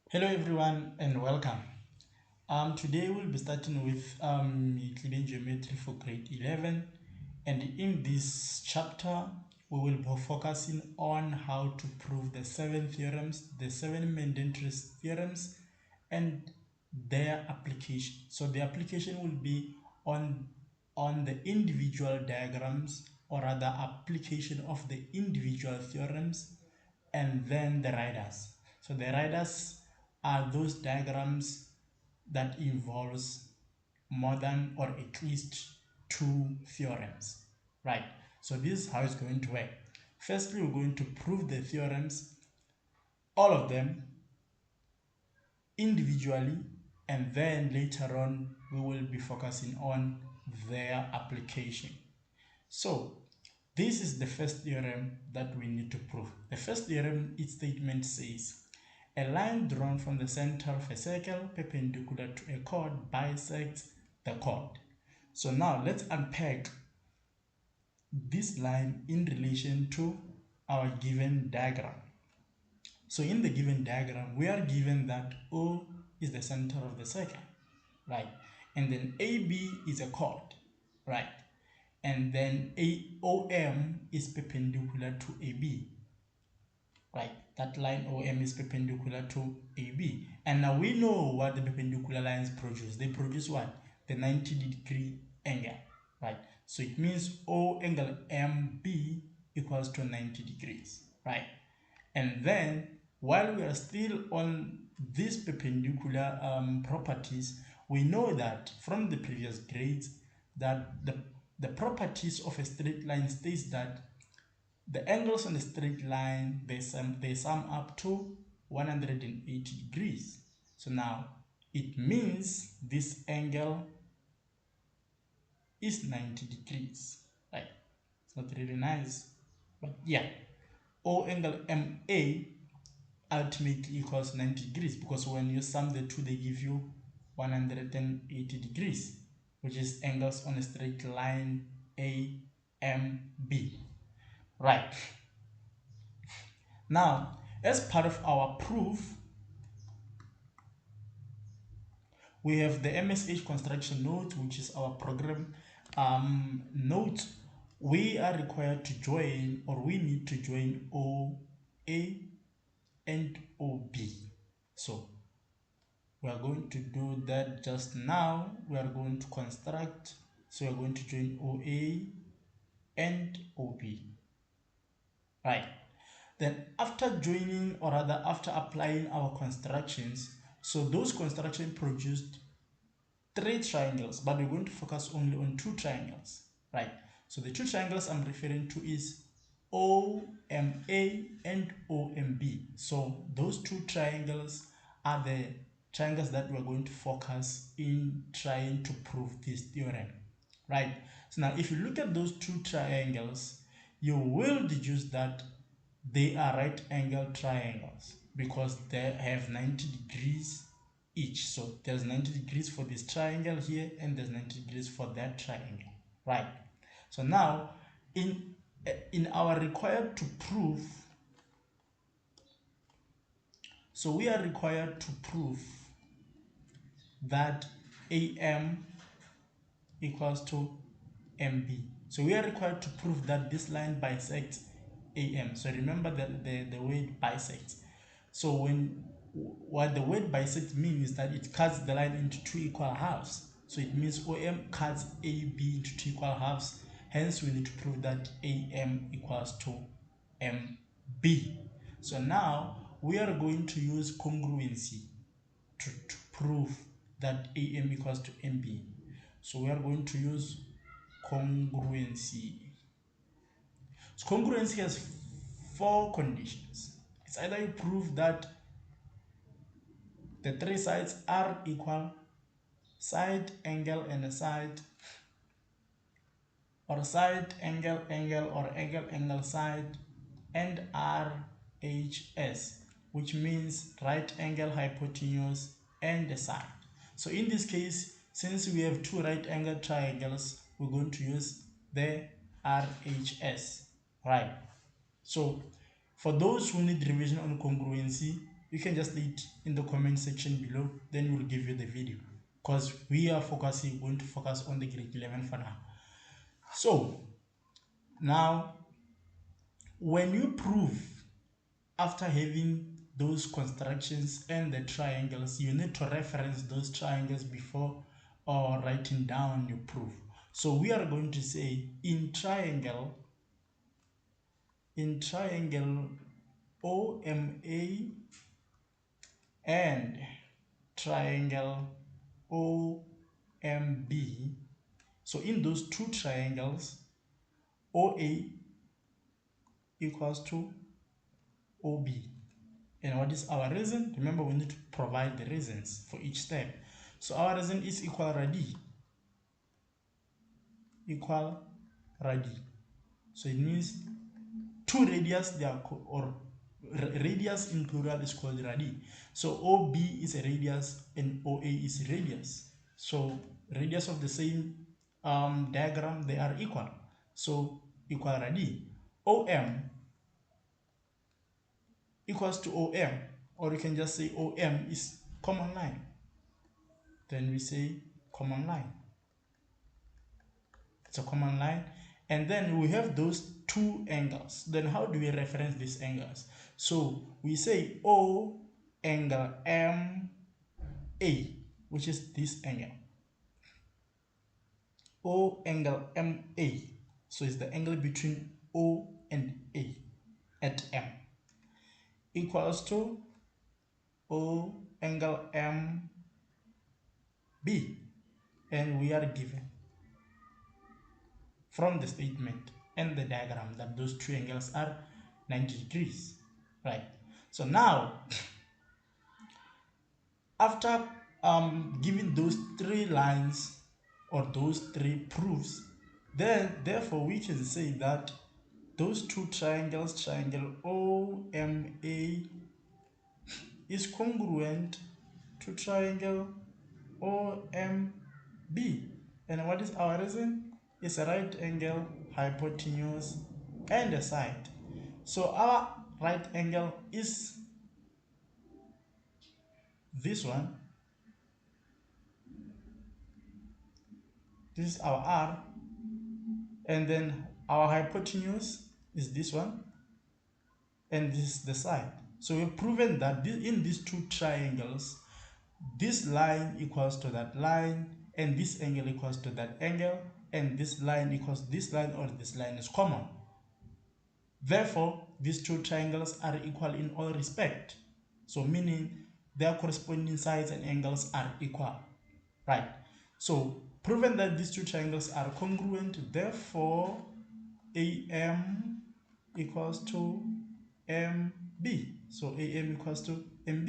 Hello everyone and welcome. Today we'll be starting with Euclidean Geometry for grade 11, and in this chapter we will be focusing on how to prove the seven theorems, the seven mandatory theorems and their application. So the application will be on the individual diagrams, or rather application of the individual theorems, and then the riders. So the riders are those diagrams that involves more than or at least two theorems, right? So this is how it's going to work. Firstly, we're going to prove the theorems, all of them individually, and then later on we will be focusing on their application. So this is the first theorem that we need to prove. The first theorem, its statement says a line drawn from the center of a circle perpendicular to a chord bisects the chord. So now let's unpack this line in relation to our given diagram. So in the given diagram, we are given that O is the center of the circle, right? And then AB is a chord, right? And then OM is perpendicular to AB, right? That line OM is perpendicular to AB. And now we know what the perpendicular lines produce. They produce what? The 90-degree angle, right? So it means O angle MB equals to 90 degrees, right? And then while we are still on these perpendicular properties, we know that from the previous grades that the properties of a straight line states that the angles on the straight line, they sum up to 180 degrees. So now it means this angle is 90 degrees, right? It's not really nice, but yeah. O angle MA ultimately equals 90 degrees, because when you sum the two, they give you 180 degrees, which is angles on a straight line AMB, right? Now, as part of our proof, we have the MSH construction note, which is our program note. We are required to join, or we need to join OA and OB. So we are going to do that just now. We are going to construct, so we are going to join OA and OB, right? Then after joining, or rather after applying our constructions, so those constructions produced three triangles, but we're going to focus only on two triangles, right? So the two triangles I'm referring to is OMA and OMB. So those two triangles are the triangles that we're going to focus in trying to prove this theorem, right? So now if you look at those two triangles, you will deduce that they are right angle triangles because they have 90 degrees each. So there's 90 degrees for this triangle here, and there's 90 degrees for that triangle, right? So now in our required to prove, so we are required to prove that AM equals to MB. So we are required to prove that this line bisects AM. So remember the word bisects. So what the word bisect means is that it cuts the line into two equal halves. So it means OM cuts AB into two equal halves. Hence we need to prove that AM equals to MB. So now we are going to use congruency to prove that AM equals to MB. So we are going to use congruency. So congruency has four conditions. It's either you prove that the three sides are equal, side, angle, and a side, or side, angle, angle, or angle, angle, side, and RHS, which means right angle, hypotenuse, and the side. So in this case, since we have two right angle triangles, we're going to use the RHS, right? So for those who need revision on congruency, you can just leave it in the comment section below, then we'll give you the video, because we are going to focus on the grade 11 for now. So now when you prove, after having those constructions and the triangles, you need to reference those triangles before writing down your proof. So we are going to say in triangle OMA and triangle OMB, so in those two triangles, OA equals to OB. And what is our reason? Remember, we need to provide the reasons for each step. So our reason is equal radi. So it means two radius, they are or radius in plural is called radi. So OB is a radius and OA is a radius. So radius of the same diagram, they are equal. So equal radi. OM equals to OM, or you can just say OM is common line. Then we say common line. It's a common line. And then we have those two angles. Then how do we reference these angles? So we say O angle MA, which is this angle. O angle MA. So it's the angle between O and A at M, equals to O angle MB. And we are given from the statement and the diagram that those two angles are 90 degrees, right? So now, after giving those three lines or those three proofs, then therefore we can say that those two triangles, triangle OMA is congruent to triangle OMB. And what is our reason? It's a right angle, hypotenuse, and a side. So our right angle is this one. This is our R. And then our hypotenuse is this one. And this is the side. So we've proven that in these two triangles, this line equals to that line, and this angle equals to that angle, and this line equals this line, or this line is common. Therefore, these two triangles are equal in all respect. So meaning their corresponding sides and angles are equal, right? So proven that these two triangles are congruent, therefore AM equals to MB. So AM equals to MB.